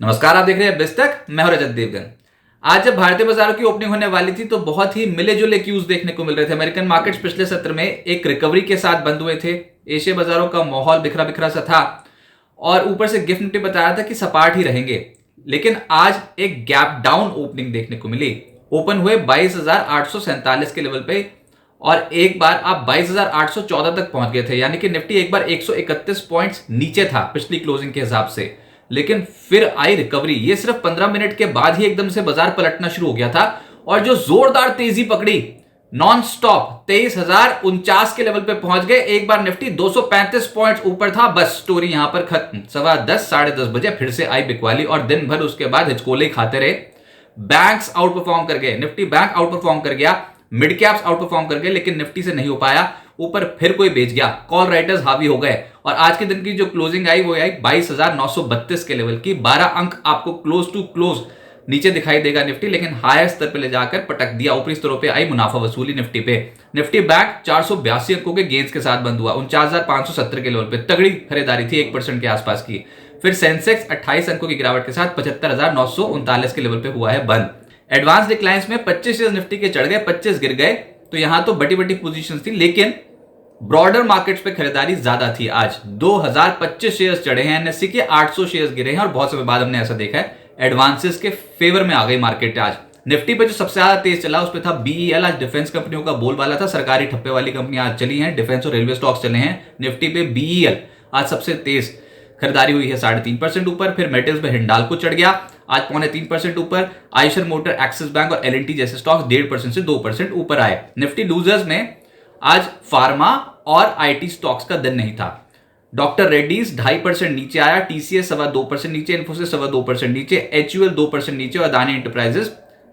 नमस्कार, आप देख रहे हैं बिस्तक। मैं हूं रजत देवगन। आज जब भारतीय बाजारों की ओपनिंग होने वाली थी तो बहुत ही मिले जुले क्यूज देखने को मिल रहे थे। अमेरिकन मार्केट्स पिछले सत्र में एक रिकवरी के साथ बंद हुए थे। एशिया बाजारों का माहौल बिखरा बिखरा सा था और ऊपर से गिफ्ट निफ्टी बता रहा था कि सपाट ही रहेंगे, लेकिन आज एक गैप डाउन ओपनिंग देखने को मिली। ओपन हुए 22,847 के लेवल पे और एक बार आप 22,814 तक पहुंच गए थे, यानी कि निफ्टी एक बार 131 पॉइंट्स नीचे था पिछली क्लोजिंग के हिसाब से। लेकिन फिर आई रिकवरी। ये सिर्फ 15 मिनट के बाद ही एकदम से बाजार पलटना शुरू हो गया था और जो जोरदार तेजी पकड़ी, नॉन स्टॉप 23,049 के लेवल पे पहुंच गए। एक बार निफ्टी 235 पॉइंट्स ऊपर था। बस स्टोरी यहां पर खत्म। 10:15 10:30 बजे फिर से आई बिकवाली और दिन भर उसके बाद हिचकोले खाते रहे। बैंक्स आउट परफॉर्म कर गए, निफ्टी बैंक आउट परफॉर्म कर गया, मिड कैप्स आउट परफॉर्म कर गए, लेकिन निफ्टी से नहीं हो पाया। ऊपर फिर कोई बेच गया, कॉल राइटर्स हावी हो गए और आज के दिन की जो क्लोजिंग आई वो आई 22,932 के लेवल की। 12 अंक आपको क्लोज टू क्लोज नीचे दिखाई देगा निफ्टी, लेकिन हायर स्तर पे ले जाकर पटक दिया। ऊपरी स्तरों पे आई मुनाफा वसूली निफ्टी पे। निफ्टी बैंक 482 अंकों के गेंस के साथ बंद हुआ। 49,570 के लेवल पे तगड़ी खरीदारी थी, 1% के आसपास की। फिर सेंसेक्स 28 अंकों की गिरावट के साथ 75,939 के लेवल पे हुआ है बंद। एडवांस डिक्लाइंस में 25 शेयर निफ्टी के चढ़ गए, 25 गिर गए। तो यहां तो बड़ी बड़ी पोजीशंस थी, लेकिन ब्रॉडर मार्केट्स पे खरीदारी ज्यादा थी। आज 2025 शेयर्स चढ़े हैं, एनएससी के 800 शेयर्स गिरे हैं और बहुत समय बाद हमने ऐसा देखा है एडवांसेस के फेवर में आ गई मार्केट। आज निफ्टी पे जो सबसे ज्यादा तेज चला उस पे था बीईएल। आज डिफेंस कंपनियों का बोलबाला था। सरकारी ठप्पे वाली कंपनियां आज चली हैं, डिफेंस और रेलवे स्टॉक्स चले हैं। निफ्टी पे बीईएल आज सबसे तेज खरीदारी हुई है, 3.5% ऊपर। फिर मेटल्स में हिंडाल्को चढ़ गया आज 3.25% ऊपर। आयशर मोटर, एक्सिस बैंक और एलएनटी जैसे स्टॉक्स 1.5% से 2% ऊपर आए। निफ्टी लूजर्स में आज फार्मा और आईटी स्टॉक्स का दिन नहीं था। डॉक्टर रेड्डीज 2.5% नीचे आया, टीसीएस 2.25% नीचे, इन्फोसिस 2.25% नीचे, एचयूएल 2% नीचे और अदानी एंटरप्राइजेस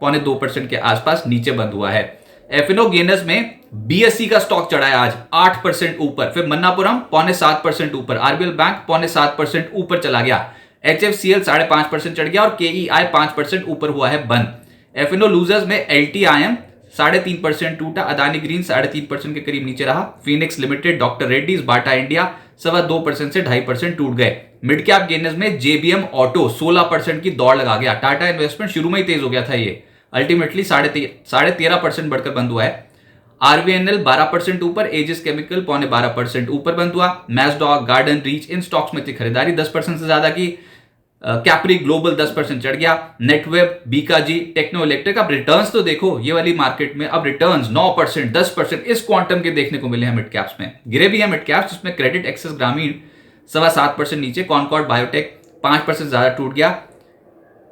2.25% के आसपास नीचे बंद हुआ है। एफिनो गेनर्स में बीएसई का स्टॉक चढ़ा है आज 8% ऊपर। फिर मन्नापुरम 0.7% ऊपर, आरबीएल बैंक 0.7% ऊपर चला गया। एचएफसीएल 5.5% चढ़ गया और केईआई 5% ऊपर हुआ है बंद। एफिनो लूजर्स में एलटीआईएम 3.5% टूटा, अदानी ग्रीन 3.5% के करीब नीचे रहा। Phoenix limited, doctor Reddy's, Bata India 2.25% से 2.5% टूट गए। मिड कैप गेनर्स में जेबीएम ऑटो 16% की दौड़ लगा गया। टाटा इन्वेस्टमेंट शुरू में ही तेज हो गया था, ये अल्टीमेटली 13.5% बढ़कर बंद हुआ है। आरवीएनएल 12% ऊपर, एजिस केमिकल 12.5% ऊपर बंद हुआ। मैसडॉक, गार्डन रीच इन स्टॉक्स में थी खरीदारी 10% से ज्यादा की। कैप्री ग्लोबल 10% चढ़ गया। नेटवेब, बीकाजी, टेक्नो इलेक्ट्रिक। अब रिटर्न्स तो देखो ये वाली मार्केट में, अब रिटर्न्स 9%, 10% इस क्वांटम के देखने को मिले हैं मिड कैप्स में। गिरे भी हैं मिड कैप्स, जिसमें क्रेडिट एक्सेस ग्रामीण 7.25% नीचे, कॉनकॉर्ड बायोटेक 5% ज्यादा टूट गया।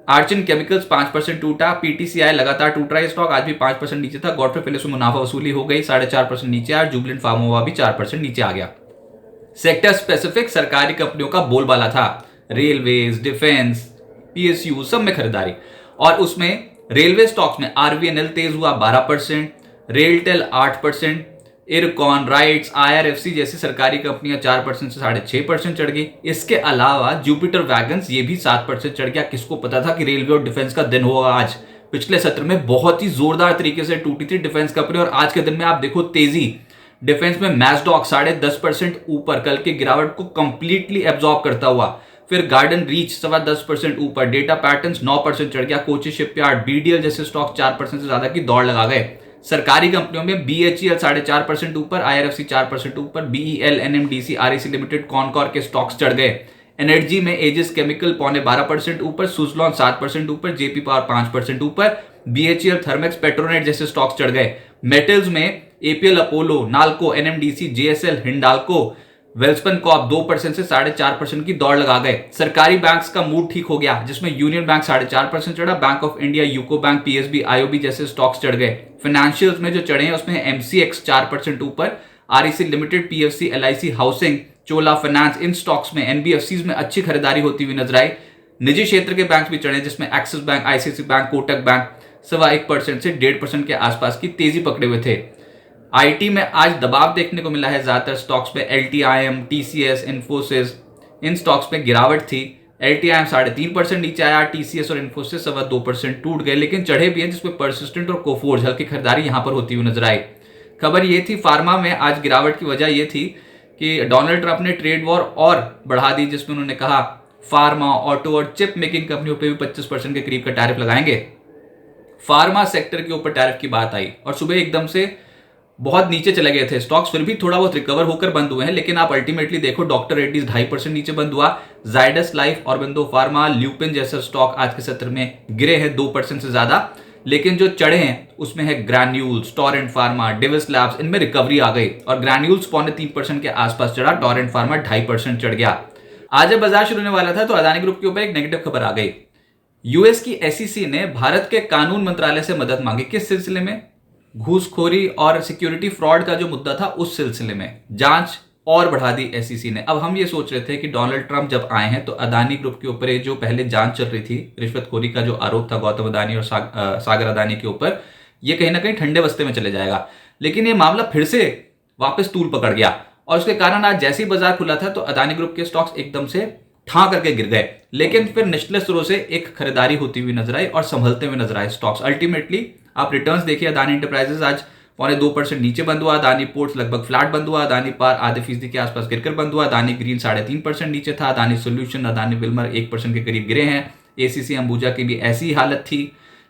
आर्चिन केमिकल्स 5% टूटा। पीटीसीआई लगातार टूट रहा है स्टॉक, आज भी 5% नीचे था। गॉडफ्रे फिलिप्स में मुनाफा वसूली हो गई, 4.5% नीचे आया। जुबिलेंट फार्मोवा भी 4% नीचे आ गया। सेक्टर स्पेसिफिक सरकारी कंपनियों का बोलबाला था। रेलवेज, डिफेंस, पीएसयू सब में खरीदारी। और उसमें रेलवे स्टॉक्स में आरवीएनएल तेज हुआ 12%, रेलटेल 8%, इरकॉन, राइट्स, आईआरएफसी जैसी सरकारी कंपनियां 4% से 6.5% चढ़ गई। इसके अलावा जुपिटर वैगन्स ये भी 7% चढ़ गया। किसको पता था कि रेलवे और डिफेंस का दिन होगा आज। पिछले सत्र में बहुत ही जोरदार तरीके से टूटी थी डिफेंस कंपनी और आज के दिन में आप देखो तेजी। डिफेंस में मैसडॉक 10.5% ऊपर, कल की गिरावट को कंप्लीटली एब्जॉर्ब करता हुआ। फिर गार्डन रीच 10.25% ऊपर, डेटा पैटर्न्स 9% चढ़ गया। कोची शिपयार्ड, बीडीएल जैसे स्टॉक 4% से ज्यादा की दौड़ लगा गए। सरकारी कंपनियों में बीएचईएल 4.5% ऊपर, आईआरएफसी 4% ऊपर, BEL, NMDC, REC limited, Concor के स्टॉक्स चढ़ गए। एनर्जी में एजिस केमिकल 12.5% ऊपर, सुजलॉन 7% ऊपर, जेपी पावर 5% ऊपर, बीएचईएल, थर्मेक्स, पेट्रोनेट जैसे स्टॉक्स चढ़ गए। मेटल्स में एपीएल, अपोलो, नाल्को, एनएमडीसी, जेएसएल, हिंडाल्को, वेल्सपन कॉप 2% से 4.5% की दौड़ लगा गए। सरकारी बैंक्स का मूड ठीक हो गया, जिसमें यूनियन बैंक 4.5% चढ़ा, bank of India, UCO bank, PSB, IOB जैसे स्टॉक्स चढ़ गए। फाइनेंशियल्स में जो चढ़े हैं उसमें एमसीएक्स 4% ऊपर, REC limited, PFC, LIC housing, Chola finance इन स्टॉक्स में, एनबीएफसीज में अच्छी खरीदारी होती हुई नजर आई। निजी क्षेत्र के बैंक भी चढ़े, जिसमें एक्सिस बैंक, आईसीआईसी बैंक, कोटक बैंक 1.25% से 1.5% के आसपास की तेजी पकड़े हुए थे। आईटी में आज दबाव देखने को मिला है ज्यादातर स्टॉक्स पे। एलटीआईएम, टीसीएस, इन्फोसिस इन स्टॉक्स पे गिरावट थी। एलटीआईएम 3.5% नीचे आया, टीसीएस और इन्फोसिस 2% टूट गए, लेकिन चढ़े भी हैं, जिसमें परसिस्टेंट और कोफोर्ज हल्की खरीदारी यहां पर होती हुई नजर आई। खबर ये थी फार्मा में आज गिरावट की वजह यह थी कि डोनाल्ड ट्रंप ने ट्रेड वॉर और बढ़ा दी, जिसमें उन्होंने कहा फार्मा, ऑटो और चिप मेकिंग कंपनियों पे भी 25% के करीब का टैरिफ लगाएंगे। फार्मा सेक्टर के ऊपर टैरिफ की बात आई और सुबह एकदम से बहुत नीचे चले गए थे स्टॉक्स, फिर भी थोड़ा बहुत रिकवर होकर बंद हुए हैं, लेकिन आप अल्टीमेटली देखो डॉक्टर रेड्डीज 2.5% नीचे बंद हुआ। Zydus life, Aurobindo pharma, lupin जैसे स्टॉक आज के सत्र में गिरे हैं 2% से ज्यादा, लेकिन जो चढ़े हैं उसमें है ग्रैन्यूल्स, टोरेंट फार्मा, डिविस लैब्स, इनमें रिकवरी आ गई और ग्रैन्यूल्स 3.25% के आसपास चढ़ा, टोरेंट फार्मा 2.5% चढ़ गया। आज जब बाजार शुरू होने वाला था तो अदानी ग्रुप के ऊपर एक नेगेटिव खबर आ गई। यूएस की एसईसी ने भारत के कानून मंत्रालय से मदद मांगी, किस सिलसिले में? घूसखोरी और सिक्योरिटी फ्रॉड का जो मुद्दा था उस सिलसिले में जांच और बढ़ा दी एसईसी ने। अब हम ये सोच रहे थे कि डोनाल्ड ट्रंप जब आए हैं तो अदानी ग्रुप के ऊपर जो पहले जांच चल रही थी, रिश्वतखोरी का जो आरोप था गौतम अदानी और सागर अदानी के ऊपर, ये कहीं ना कहीं ठंडे बस्ते में चले जाएगा, लेकिन ये मामला फिर से वापस तूल पकड़ गया और उसके कारण आज जैसे ही बाजार खुला था तो अदानी ग्रुप के स्टॉक्स एकदम से ठां करके गिर गए, लेकिन फिर निचले स्तरों से एक खरीदारी होती हुई नजर आई और संभलते हुए नजर आए स्टॉक्स। अल्टीमेटली आप रिटर्न्स देखिए, अदानी एंटरप्राइजेस आज 2.25% नीचे बंद हुआ, अदानी पोर्ट्स लगभग फ्लैट बंद हुआ, अदानी पार आधे फीसदी के आसपास गिरकर बंद हुआ, अदानी ग्रीन 3.5% नीचे था, अदानी सोल्यूशन, अदानी विल्मर 1% के करीब गिरे हैं, एसीसी अंबुजा की भी ऐसी ही हालत थी,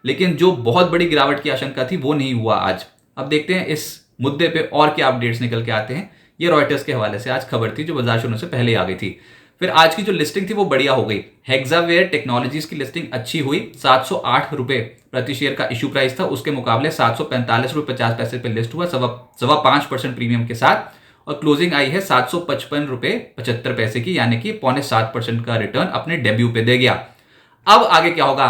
लेकिन जो बहुत बड़ी गिरावट की आशंका थी वो नहीं हुआ आज। अब देखते हैं इस मुद्दे पे और क्या अपडेट्स निकल के आते हैं। ये रॉयटर्स के हवाले से आज खबर थी जो बाजार शुरू से पहले आ गई थी। फिर आज की जो लिस्टिंग थी वो बढ़िया हो गई। हेक्सावेयर टेक्नोलॉजीज की लिस्टिंग अच्छी हुई, 708 रुपए प्रति शेयर का इश्यू प्राइस था, उसके मुकाबले 745 रुपए 50 पैसे पे लिस्ट हुआ, 5% प्रीमियम के साथ, और क्लोजिंग आई है 755 रुपए 75 पैसे की, यानी कि 7.25% का रिटर्न अपने डेब्यू पे दे गया। अब आगे क्या होगा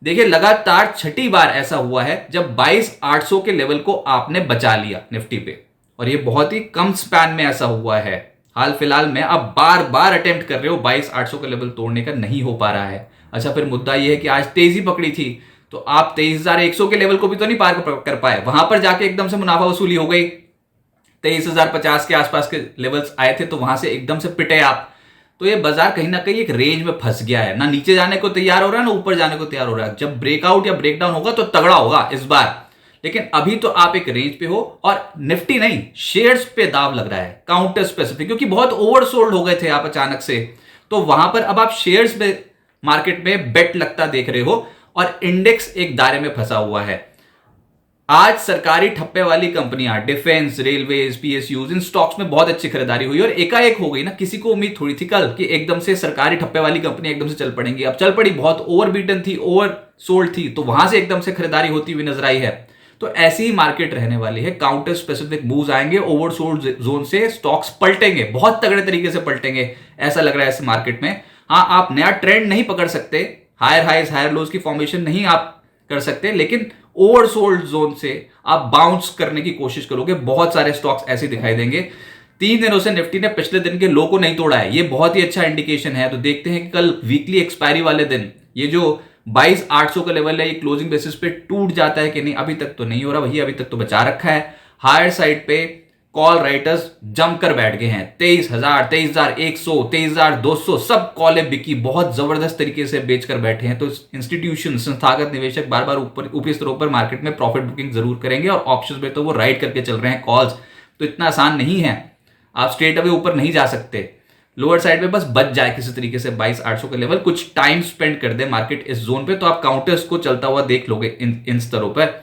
देखिए, लगातार छठी बार ऐसा हुआ है जब 22,800 के लेवल को आपने बचा लिया निफ्टी पे, और ये बहुत ही कम स्पैन में ऐसा हुआ है। हाल फिलहाल में आप बार बार अटेम्प्ट कर रहे हो 22,800 का लेवल तोड़ने का, नहीं हो पा रहा है। अच्छा, फिर मुद्दा यह है कि आज तेजी पकड़ी थी तो आप 23,100 के लेवल को भी तो नहीं पार कर पाए, वहां पर जाके एकदम से मुनाफा वसूली हो गई, 23,050 के आसपास के लेवल्स आए थे तो वहां से एकदम से पिटे आप। तो ये बाजार कहीं ना कहीं एक रेंज में फंस गया है, ना नीचे जाने को तैयार हो रहा है ना ऊपर जाने को तैयार हो रहा है। जब ब्रेकआउट या ब्रेकडाउन होगा तो तगड़ा होगा इस बार, लेकिन अभी तो आप एक रेंज पे हो, और निफ्टी नहीं शेयर्स पे दाव लग रहा है काउंटर स्पेसिफिक, क्योंकि बहुत ओवरसोल्ड हो गए थे आप अचानक से, तो वहां पर अब आप शेयर्स पे मार्केट में बेट लगता देख रहे हो और इंडेक्स एक दायरे में फंसा हुआ है। आज सरकारी ठप्पे वाली कंपनियां, डिफेंस, रेलवेज, पीएसयूज, इन स्टॉक्स में बहुत अच्छी खरीदारी हुई और एकाएक हो गई ना। किसी को उम्मीद थोड़ी थी कल कि एकदम से सरकारी ठप्पे वाली कंपनी एकदम से चल पड़ेंगी, अब चल पड़ी, बहुत ओवरबीटन थी, ओवर सोल्ड थी, तो वहां से एकदम से खरीदारी होती हुई नजर आई है। तो ऐसी ही मार्केट रहने वाली है, काउंटर स्पेसिफिक मूव्स आएंगे, ओवरसोल्ड जोन से स्टॉक्स पलटेंगे, बहुत तगड़े तरीके से पलटेंगे, ऐसा लग रहा है इस मार्केट में। हाँ, आप नया ट्रेंड नहीं पकड़ सकते, हायर हाइज हायर लोज की फॉर्मेशन नहीं आप कर सकते, लेकिन ओवरसोल्ड जोन से आप बाउंस करने की कोशिश करोगे। बहुत सारे स्टॉक्स ऐसे दिखाई देंगे। 3 दिनों से निफ्टी ने पिछले दिन के लो को नहीं तोड़ा है, ये बहुत ही अच्छा इंडिकेशन है। तो देखते हैं कि कल वीकली एक्सपायरी वाले दिन ये जो 22,800 का लेवल है ये क्लोजिंग बेसिस पे टूट जाता है कि नहीं। अभी तक तो नहीं हो रहा भैया, अभी तक तो बचा रखा है। हायर साइड पे कॉल राइटर्स जमकर बैठ गए हैं, 23,000, 23,100, 23,200 सब कॉलें बिकी, बहुत जबरदस्त तरीके से बेचकर बैठे हैं। तो इंस्टीट्यूशन, संस्थागत निवेशक बार बार ऊपरी स्तरों पर मार्केट में प्रॉफिट बुकिंग जरूर करेंगे, और ऑप्शंस में तो वो राइड करके चल रहे हैं कॉल्स, तो इतना आसान नहीं है, आप स्ट्रेट अवे ऊपर नहीं जा सकते। लोअर साइड पे बस बच जाए किसी तरीके से 22,800 का लेवल, कुछ टाइम स्पेंड कर दे मार्केट इस जोन पे, तो आप काउंटर्स को चलता हुआ देख लोगे इन स्तरों पर।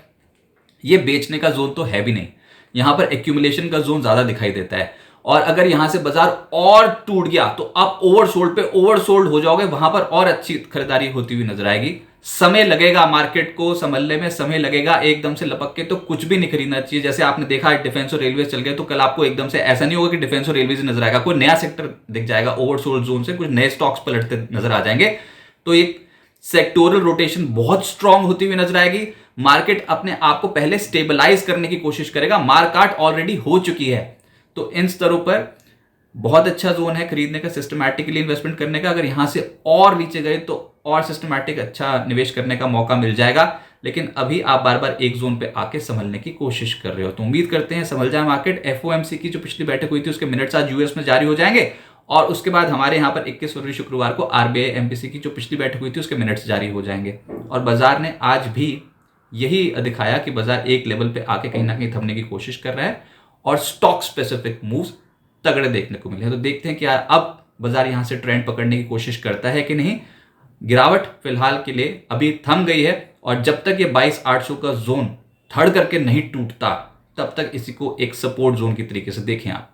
ये बेचने का जोन तो है भी नहीं, यहां पर एक्यूमुलेशन का जोन ज्यादा दिखाई देता है, और अगर यहां से बाजार और टूट गया तो आप ओवरसोल्ड पे ओवरसोल्ड हो जाओगे, वहां पर और अच्छी खरीदारी होती हुई नजर आएगी। समय लगेगा मार्केट को संभलने में, समय लगेगा, एकदम से लपक के तो कुछ भी नहीं खरीदना चाहिए। जैसे आपने देखा डिफेंस और रेलवे चल गए, तो कल आपको एकदम से ऐसा नहीं होगा कि डिफेंस और रेलवे नजर आएगा, कोई नया सेक्टर दिख जाएगा ओवरसोल्ड जोन से, कुछ नए स्टॉक्स पलटते नजर आ जाएंगे। तो एक सेक्टोरल रोटेशन बहुत स्ट्रांग होती हुई नजर आएगी। मार्केट अपने आप को पहले स्टेबलाइज करने की कोशिश करेगा, मार्कआउट ऑलरेडी हो चुकी है, तो इन स्तरों पर बहुत अच्छा जोन है खरीदने का, सिस्टमैटिकली इन्वेस्टमेंट करने का। अगर यहां से और नीचे गए तो और सिस्टमैटिक अच्छा निवेश करने का मौका मिल जाएगा, लेकिन अभी आप बार बार एक जोन पे आके संभलने की कोशिश कर रहे हो। तो उम्मीद करते हैं संभल जाए मार्केट। एफओएमसी की जो पिछली बैठक हुई थी उसके मिनट्स आज यूएस में जारी हो जाएंगे, और उसके बाद हमारे यहां पर 21 फरवरी शुक्रवार को आरबीआई एमपीसी की जो पिछली बैठक हुई थी उसके मिनट्स जारी हो जाएंगे। और बाजार ने आज भी यही दिखाया कि बाजार एक लेवल पे आके कहीं ना कहीं थमने की कोशिश कर रहा है, और स्टॉक स्पेसिफिक मूव्स तगड़े देखने को मिले हैं। तो देखते हैं कि अब बाजार यहां से ट्रेंड पकड़ने की कोशिश करता है कि नहीं। गिरावट फिलहाल के लिए अभी थम गई है और जब तक ये 22,800 का जोन थर्ड करके नहीं टूटता तब तक इसी को एक सपोर्ट जोन की तरीके से देखें आप।